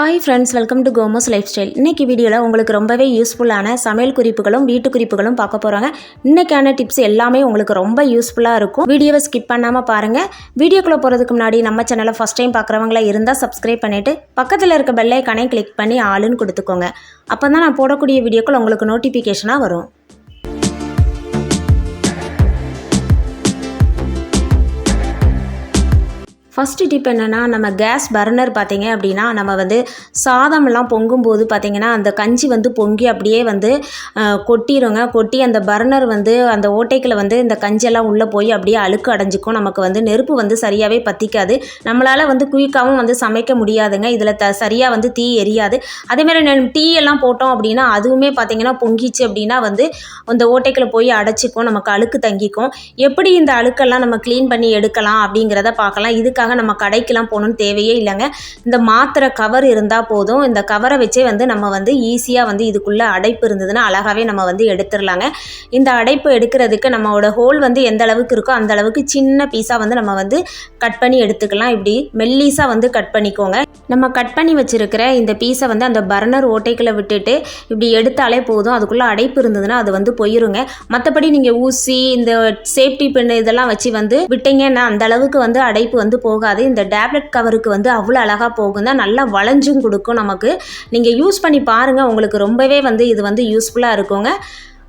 Hi friends, welcome to Komos lifestyle. இன்றைக்கி வீடியோவில் உங்களுக்கு ரொம்பவே யூஸ்ஃபுல்லான சமையல் குறிப்புகளும் வீட்டு குறிப்புகளும் பார்க்க போகிறாங்க. இன்றைக்கான டிப்ஸ் எல்லாமே உங்களுக்கு ரொம்ப யூஸ்ஃபுல்லாக இருக்கும். வீடியோவை ஸ்கிப் பண்ணாமல் பாருங்கள். வீடியோக்குள்ளே போகிறதுக்கு முன்னாடி நம்ம சேனலை ஃபஸ்ட் டைம் பார்க்குறவங்களா இருந்தால் சப்ஸ்கிரைப் பண்ணிவிட்டு பக்கத்தில் இருக்க பெல் ஐகானை கிளிக் பண்ணி ஆளுன்னு கொடுத்துக்கோங்க. அப்போ தான் நான் போடக்கூடிய வீடியோக்கள் உங்களுக்கு நோட்டிஃபிகேஷனாக வரும். ஃபஸ்ட்டு டிப் என்னென்னா, நம்ம கேஸ் பர்னர் பார்த்திங்க அப்படின்னா, நம்ம சாதமெல்லாம் பொங்கும்போது பார்த்திங்கன்னா அந்த கஞ்சி பொங்கி அப்படியே கொட்டிடுங்க. கொட்டி அந்த பர்னர் அந்த ஓட்டைக்குள்ள இந்த கஞ்செல்லாம் உள்ளே போய் அப்படியே அழுக்கு அடைஞ்சிக்கும். நமக்கு நெருப்பு சரியாகவே பற்றிக்காது. நம்மளால் குயிக்காகவும் சமைக்க முடியாதுங்க. இதில் சரியாக தீ எரியாது. அதேமாதிரி டீ எல்லாம் போட்டோம் அப்படின்னா அதுவுமே பார்த்திங்கன்னா பொங்கிச்சு அப்படின்னா அந்த ஓட்டைக்குள்ள போய் அடைச்சிக்கும். நமக்கு அழுக்கு தங்கிக்கும். எப்படி இந்த அழுக்கெல்லாம் நம்ம க்ளீன் பண்ணி எடுக்கலாம் அப்படிங்கிறத பார்க்கலாம். இதுக்காக நம்ம கடைக்கெல்லாம் போகணும்னு தேவையே இல்லைங்க. இந்த மாத்திரை கவர் இருந்தால் போதும். இந்த கவரை வச்சே நம்ம ஈஸியாக இதுக்குள்ளே அடைப்பு இருந்ததுன்னா அழகாகவே நம்ம எடுத்துடலாங்க. இந்த அடைப்பு எடுக்கிறதுக்கு நம்மளோட ஹோல் எந்த அளவுக்கு இருக்கோ அந்த அளவுக்கு சின்ன பீஸாக நம்ம கட் பண்ணி எடுத்துக்கலாம். இப்படி மெல்லீஸாக கட் பண்ணிக்கோங்க. நம்ம கட் பண்ணி வச்சுருக்கிற இந்த பீஸை அந்த பர்னர் ஓட்டைக்குள்ளே விட்டுட்டு இப்படி எடுத்தாலே போதும். அதுக்குள்ளே அடைப்பு இருந்ததுன்னா அது போயிருங்க. மற்றபடி நீங்கள் ஊசி இந்த சேஃப்டி பின் இதெல்லாம் வச்சு விட்டீங்கன்னா அந்த அளவுக்கு அடைப்பு போகாது. இந்த டேப்லெட் கவருக்கு அவ்வளோ அழகாக போகும் தான். நல்லா வளைஞ்சும் கொடுக்கும். நமக்கு நீங்கள் யூஸ் பண்ணி பாருங்கள். உங்களுக்கு ரொம்பவே இது யூஸ்ஃபுல்லாக இருக்குங்க.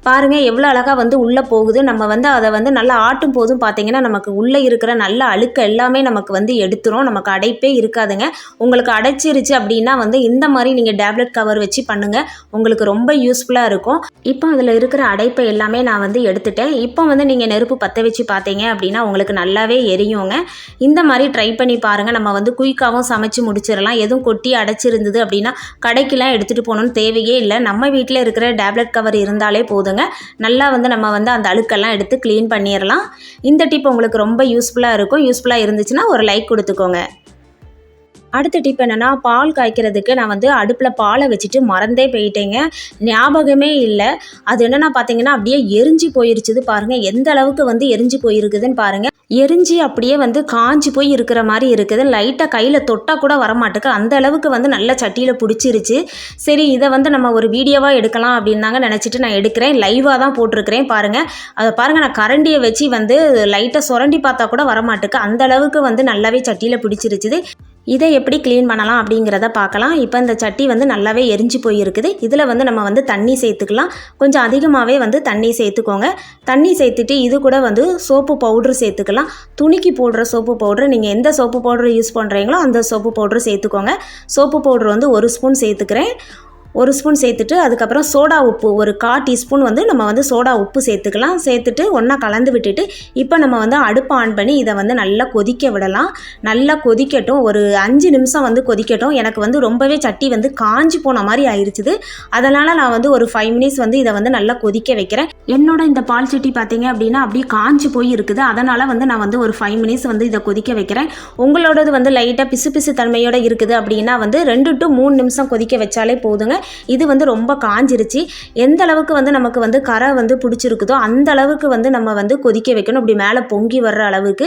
பாருங்கள் எவ்வளோ அழகாக உள்ளே போகுது. நம்ம அதை நல்லா ஆட்டும் போதும் பார்த்தீங்கன்னா நமக்கு உள்ளே இருக்கிற நல்ல அழுக்கு எல்லாமே நமக்கு எடுத்துரும். நமக்கு அடைப்பே இருக்காதுங்க. உங்களுக்கு அடைச்சிருச்சு அப்படின்னா இந்த மாதிரி நீங்கள் டேப்லெட் கவர் வச்சு பண்ணுங்கள். உங்களுக்கு ரொம்ப யூஸ்ஃபுல்லாக இருக்கும். இப்போ அதில் இருக்கிற அடைப்பை எல்லாமே நான் எடுத்துட்டேன். இப்போ நீங்கள் நெருப்பு பற்ற வச்சு பார்த்தீங்க அப்படின்னா உங்களுக்கு நல்லாவே எரியுங்க. இந்த மாதிரி ட்ரை பண்ணி பாருங்கள். நம்ம குயிக்காகவும் சமைச்சு முடிச்சிடலாம். எதுவும் கொட்டி அடைச்சிருந்தது அப்படின்னா கடைக்கெல்லாம் எடுத்துகிட்டு போகணுன்னு தேவையே இல்லை. நம்ம வீட்டில் இருக்கிற டேப்லெட் கவர் இருந்தாலே போதுங்க. நல்லா நம்ம அந்த அழுக்கெல்லாம் எடுத்து க்ளீன் பண்ணிடலாம். இந்த டிப் உங்களுக்கு ரொம்ப யூஸ்ஃபுல்லாக இருக்கும். யூஸ்ஃபுல்லாக இருந்துச்சுன்னா ஒரு லைக் கொடுத்துக்கோங்க. அடுத்த டிப் என்னென்னா, பால் காய்க்கிறதுக்கு நான் அடுப்பில் பாலை வச்சுட்டு மறந்தே போயிட்டேங்க. ஞாபகமே இல்லை. அது என்னென்னா பார்த்தீங்கன்னா அப்படியே எரிஞ்சு போயிருச்சுது. பாருங்கள் எந்த அளவுக்கு எரிஞ்சு போயிருக்குதுன்னு பாருங்கள். எரிஞ்சு அப்படியே காஞ்சி போய் இருக்கிற மாதிரி இருக்குது. லைட்டாக கையில் தொட்டால் கூட வரமாட்டுக்கு. அந்த அளவுக்கு நல்ல சட்டியில் பிடிச்சிருச்சு. சரி இதை நம்ம ஒரு வீடியோவாக எடுக்கலாம் அப்படின்னு நினச்சிட்டு நான் எடுக்கிறேன். லைவாக தான் போட்டிருக்கிறேன். பாருங்கள் அதை பாருங்கள். நான் கரண்டியை வச்சு லைட்டாக சுரண்டி பார்த்தா கூட வரமாட்டுக்கு. அந்த அளவுக்கு நல்லாவே சட்டியில் பிடிச்சிருச்சுது. இதை எப்படி க்ளீன் பண்ணலாம் அப்படிங்கிறத பார்க்கலாம். இப்போ இந்த சட்டி நல்லாவே எரிஞ்சு போயிருக்குது. இதில் நம்ம தண்ணி சேர்த்துக்கலாம். கொஞ்சம் அதிகமாகவே தண்ணி சேர்த்துக்கோங்க. தண்ணி சேர்த்துட்டு இது கூட சோப்பு பவுட்ரு சேர்த்துக்கலாம். துணிக்கு போடுற சோப்பு பவுட்ரு, நீங்கள் எந்த சோப்பு பவுட்ரு யூஸ் பண்ணுறீங்களோ அந்த சோப்பு பவுட்ரு சேர்த்துக்கோங்க. சோப்பு பவுட்ரு 1 ஸ்பூன் சேர்த்துக்கிறேன். 1 ஸ்பூன் சேர்த்துட்டு அதுக்கப்புறம் சோடா உப்பு ஒரு 1/4 டீஸ்பூன் நம்ம சோடா உப்பு சேர்த்துக்கலாம். சேர்த்துட்டு ஒன்றா கலந்து விட்டுட்டு இப்போ நம்ம அடுப்பு ஆன் பண்ணி இதை நல்லா கொதிக்க விடலாம். நல்லா கொதிக்கட்டும். ஒரு 5 நிமிஷம் கொதிக்கட்டும். எனக்கு ரொம்பவே சட்டி காஞ்சி போன மாதிரி ஆயிடுச்சுது. அதனால் நான் ஒரு 5 மினிட்ஸ் இதை நல்லா கொதிக்க வைக்கிறேன். என்னோட இந்த பால் சட்டி பார்த்தீங்க அப்படின்னா அப்படியே காஞ்சி போய் இருக்குது. அதனால் நான் ஒரு 5 மினிட்ஸ் இதை கொதிக்க வைக்கிறேன். உங்களோடது லைட்டாக பிசு பிசு தன்மையோடு இருக்குது அப்படின்னா 2 to 3 நிமிஷம் கொதிக்க வச்சாலே போதுங்க. இது ரொம்ப காஞ்சிருச்சு. எந்த அளவுக்கு நமக்கு கரை பிடிச்சிருக்குதோ அந்த அளவுக்கு நம்ம கொதிக்க வைக்கணும். இப்படி மேலே பொங்கி வர்ற அளவுக்கு.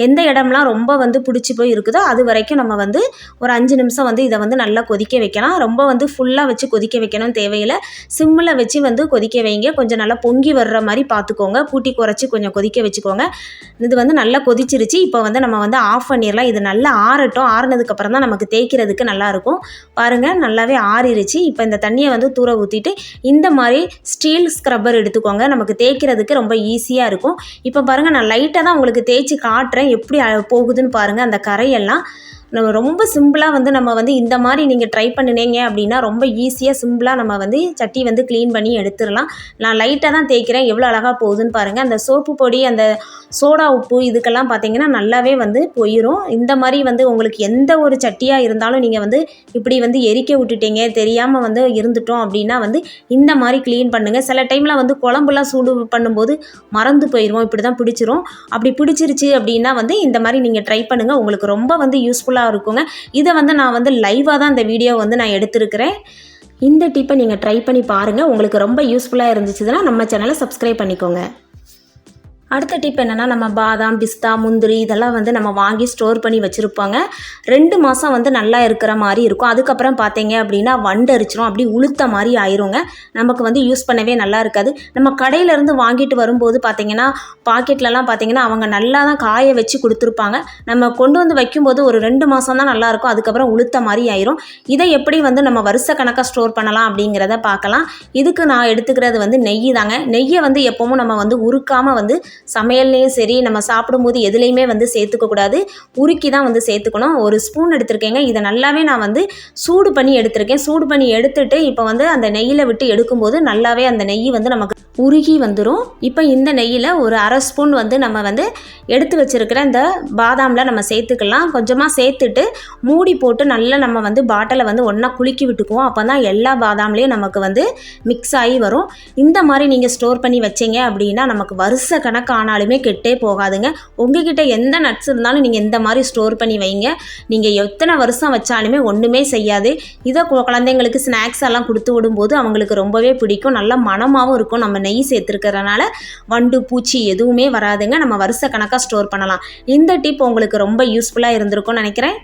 எந்த இடம்லாம் ரொம்ப பிடிச்சி போய் இருக்குதோ அது வரைக்கும் நம்ம ஒரு 5 நிமிஷம் இதை நல்லா கொதிக்க வைக்கலாம். ரொம்ப ஃபுல்லாக வச்சு கொதிக்க வைக்கணும் தேவையில்லை. சிம்மில் வச்சு கொதிக்க வைங்க. கொஞ்சம் நல்லா பொங்கி வர்ற மாதிரி பார்த்துக்கோங்க. கூட்டி குறைச்சி கொஞ்சம் கொதிக்க வச்சுக்கோங்க. இது நல்லா கொதிச்சிருச்சு. இப்போ நம்ம ஆஃப் பண்ணிடலாம். இது நல்லா ஆறட்டும். ஆறுனதுக்கப்புறம் தான் நமக்கு தேய்க்கிறதுக்கு நல்லாயிருக்கும். பாருங்கள் நல்லாவே ஆறிடுச்சு. இப்போ இந்த தண்ணியை தூர ஊற்றிட்டு இந்த மாதிரி ஸ்டீல் ஸ்க்ரப்பர் எடுத்துக்கோங்க. நமக்கு தேய்க்கிறதுக்கு ரொம்ப ஈஸியாக இருக்கும். இப்போ பாருங்கள் நான் லைட்டாக தான் உங்களுக்கு தேய்ச்சி காட்டுறேன். எப்படி போகுதுன்னு பாருங்கள் அந்த கரையெல்லாம். நம்ம ரொம்ப சிம்பிளாக நம்ம இந்த மாதிரி நீங்கள் ட்ரை பண்ணினீங்க அப்படின்னா ரொம்ப ஈஸியாக சிம்பிளாக நம்ம சட்டி க்ளீன் பண்ணி எடுத்துடலாம். நான் லைட்டாக தான் தேய்க்கிறேன். எவ்வளோ அழகாக போகுதுன்னு பாருங்கள். அந்த சோப்பு பொடி அந்த சோடா உப்பு இதுக்கெல்லாம் பார்த்தீங்கன்னா நல்லாவே போயிடும். இந்த மாதிரி உங்களுக்கு எந்த ஒரு சட்டியாக இருந்தாலும் நீங்கள் இப்படி எரிக்க விட்டுட்டீங்க தெரியாமல் இருந்துட்டோம் அப்படின்னா இந்த மாதிரி க்ளீன் பண்ணுங்கள். சில டைமில் குழம்புலாம் சூடு பண்ணும்போது மறந்து போயிடுவோம். இப்படி தான் பிடிச்சிரும். அப்படி பிடிச்சிருச்சு அப்படின்னா இந்த மாதிரி நீங்கள் ட்ரை பண்ணுங்கள். உங்களுக்கு ரொம்ப யூஸ்ஃபுல்லாக இருக்குங்க. இதை நான் லைவாக தான் இந்த வீடியோ நான் எடுத்திருக்கிறேன். இந்த டிப்பை நீங்கள் ட்ரை பண்ணி பாருங்கள். உங்களுக்கு ரொம்ப யூஸ்ஃபுல்லாக இருந்துச்சுன்னா நம்ம சேனலை சப்ஸ்கிரைப் பண்ணிக்கோங்க. அடுத்த டிப் என்னென்னா, நம்ம பாதாம், பிஸ்தா, முந்திரி இதெல்லாம் வந்து நம்ம வாங்கி ஸ்டோர் பண்ணி வச்சுருப்பாங்க. 2 மாதம் வந்து நல்லா இருக்கிற மாதிரி இருக்கும். அதுக்கப்புறம் பார்த்தீங்க அப்படின்னா வண்டு அரிச்சிரும், அப்படி உளுத்த மாதிரி ஆயிருங்க. நமக்கு வந்து யூஸ் பண்ணவே நல்லா இருக்காது. நம்ம கடையிலேருந்து வாங்கிட்டு வரும்போது பார்த்தீங்கன்னா, பாக்கெட்லலாம் பார்த்தீங்கன்னா அவங்க நல்லா தான் காய வச்சு கொடுத்துருப்பாங்க. நம்ம கொண்டு வந்து வைக்கும்போது ஒரு 2 மாதம் தான் நல்லாயிருக்கும். அதுக்கப்புறம் உளுத்த மாதிரி ஆயிரும். இதை எப்படி வந்து நம்ம வருஷ கணக்காக ஸ்டோர் பண்ணலாம் அப்படிங்கிறத பார்க்கலாம். இதுக்கு நான் எடுத்துக்கிறது வந்து நெய் தாங்க. நெய்யை வந்து எப்பவும் நம்ம வந்து உருக்காமல் வந்து சமையல்லையும் சரி, நம்ம சாப்பிடும்போது எதுலேயுமே வந்து சேர்த்துக்கக்கூடாது. உருக்கி தான் வந்து சேர்த்துக்கணும். ஒரு ஸ்பூன் எடுத்திருக்கேங்க. இதை நல்லாவே நான் வந்து சூடு பண்ணி எடுத்திருக்கேன். சூடு பண்ணி எடுத்துட்டு இப்போ வந்து அந்த நெய்யில் விட்டு எடுக்கும்போது நல்லாவே அந்த நெய் வந்து நமக்கு உருகி வந்துடும். இப்போ இந்த நெய்யில் ஒரு 1/2 ஸ்பூன் வந்து நம்ம வந்து எடுத்து வச்சுருக்கிற இந்த பாதாமில் நம்ம சேர்த்துக்கலாம். கொஞ்சமாக சேர்த்துட்டு மூடி போட்டு நல்லா நம்ம வந்து பாட்டிலை வந்து ஒன்றா குலுக்கி விட்டுக்குவோம். அப்போ தான் எல்லா பாதாம்லேயும் நமக்கு வந்து மிக்ஸ் ஆகி வரும். இந்த மாதிரி நீங்கள் ஸ்டோர் பண்ணி வச்சிங்க அப்படின்னா நமக்கு வருஷ கணக்கு ஆனாலுமே கெட்டே போகாதுங்க. உங்ககிட்ட எந்த நட்ஸ் இருந்தாலும் நீங்கள் இந்த மாதிரி ஸ்டோர் பண்ணி வைங்க. நீங்கள் எத்தனை வருஷம் வச்சாலுமே ஒன்றுமே செய்யாது. இதை குழந்தைங்களுக்கு ஸ்நாக்ஸ் எல்லாம் கொடுத்து விடும்போது அவங்களுக்கு ரொம்பவே பிடிக்கும். நல்ல மணமாகவும் இருக்கும். நம்ம நெய் சேர்த்துருக்கிறதுனால வண்டு பூச்சி எதுவுமே வராதுங்க. நம்ம வருஷ கணக்காக ஸ்டோர் பண்ணலாம். இந்த டிப் உங்களுக்கு ரொம்ப யூஸ்ஃபுல்லாக இருந்திருக்கும்னு நினைக்கிறேன்.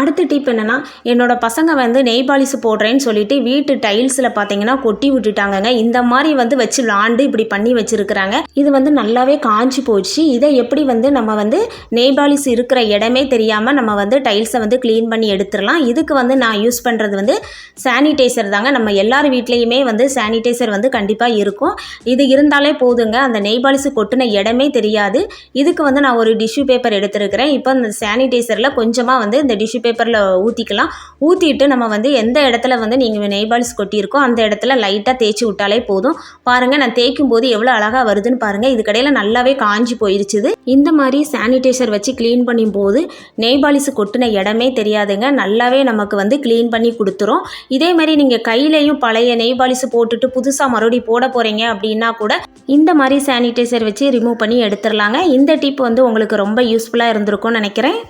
அடுத்த டிப் என்னென்னா, என்னோடய பசங்க வந்து நெய் பாலிஷ் போடுறேன்னு சொல்லிட்டு வீட்டு டைல்ஸில் பார்த்தீங்கன்னா கொட்டி விட்டுட்டாங்கங்க. இந்த மாதிரி வந்து வச்சு விளாண்டு இப்படி பண்ணி வச்சுருக்குறாங்க. இது வந்து நல்லாவே காஞ்சி போச்சு. இதை எப்படி வந்து நம்ம வந்து நெய் பாலிஷ் இருக்கிற இடமே தெரியாமல் நம்ம வந்து டைல்ஸை வந்து க்ளீன் பண்ணி எடுத்துடலாம். இதுக்கு வந்து நான் யூஸ் பண்ணுறது வந்து சானிடைசர் தாங்க. நம்ம எல்லார் வீட்லேயுமே வந்து சானிடைசர் வந்து கண்டிப்பாக இருக்கும். இது இருந்தாலே போதுங்க. அந்த நெய் பாலிஷ் கொட்டின இடமே தெரியாது. இதுக்கு வந்து நான் ஒரு டிஷ்யூ பேப்பர் எடுத்துருக்கிறேன். இப்போ இந்த சானிடைசரில் கொஞ்சமாக வந்து இந்த டிஷ்யூ பேப்பரில் ஊற்றிக்கலாம். ஊற்றிட்டு நம்ம வந்து எந்த இடத்துல வந்து நீங்கள் நெய் பாலிஷ் கொட்டியிருக்கோ அந்த இடத்துல லைட்டாக தேய்ச்சி விட்டாலே போதும். பாருங்கள், நான் தேய்க்கும் போது எவ்வளோ அழகாக வருதுன்னு பாருங்கள். இது கடையில் நல்லாவே காஞ்சி போயிருச்சுது. இந்த மாதிரி சானிடைசர் வச்சு க்ளீன் பண்ணும் போது நெய் பாலிஷ் கொட்டின இடமே தெரியாதுங்க. நல்லாவே நமக்கு வந்து க்ளீன் பண்ணி கொடுத்துரும். இதே மாதிரி நீங்கள் கையிலையும் பழைய நெய் பாலிஷ் போட்டுட்டு புதுசாக மறுபடியும் போட போகிறீங்க அப்படின்னா கூட இந்த மாதிரி சானிடைசர் வச்சு ரிமூவ் பண்ணி எடுத்துடலாங்க. இந்த டிப் வந்து உங்களுக்கு ரொம்ப யூஸ்ஃபுல்லாக இருந்திருக்கும்னு நினைக்கிறேன்.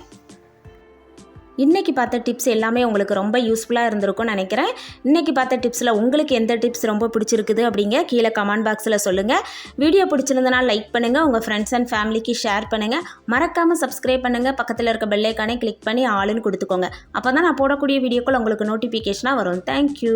இன்றைக்கி பார்த்த டிப்ஸ் எல்லாமே உங்களுக்கு ரொம்ப யூஸ்ஃபுல்லாக இருந்திருக்கும்னு நினைக்கிறேன். இன்றைக்கி பார்த்த டிப்ஸில் உங்களுக்கு எந்த டிப்ஸ் ரொம்ப பிடிச்சிருக்குது அப்படிங்க கீழே கமெண்ட் பாக்ஸில் சொல்லுங்கள். வீடியோ பிடிச்சிருந்தனால் லைக் பண்ணுங்கள், உங்கள் ஃப்ரெண்ட்ஸ் அண்ட் ஃபேமிலிக்கு ஷேர் பண்ணுங்கள். மறக்காமல் சப்ஸ்கிரைப் பண்ணுங்கள். பக்கத்தில் இருக்க பெல் ஐக்கானை கிளிக் பண்ணி ஆளுன்னு கொடுத்துக்கோங்க. அப்போ தான் நான் போடக்கூடிய வீடியோக்கள் உங்களுக்கு நோட்டிஃபிகேஷனாக வரும். தேங்க்யூ.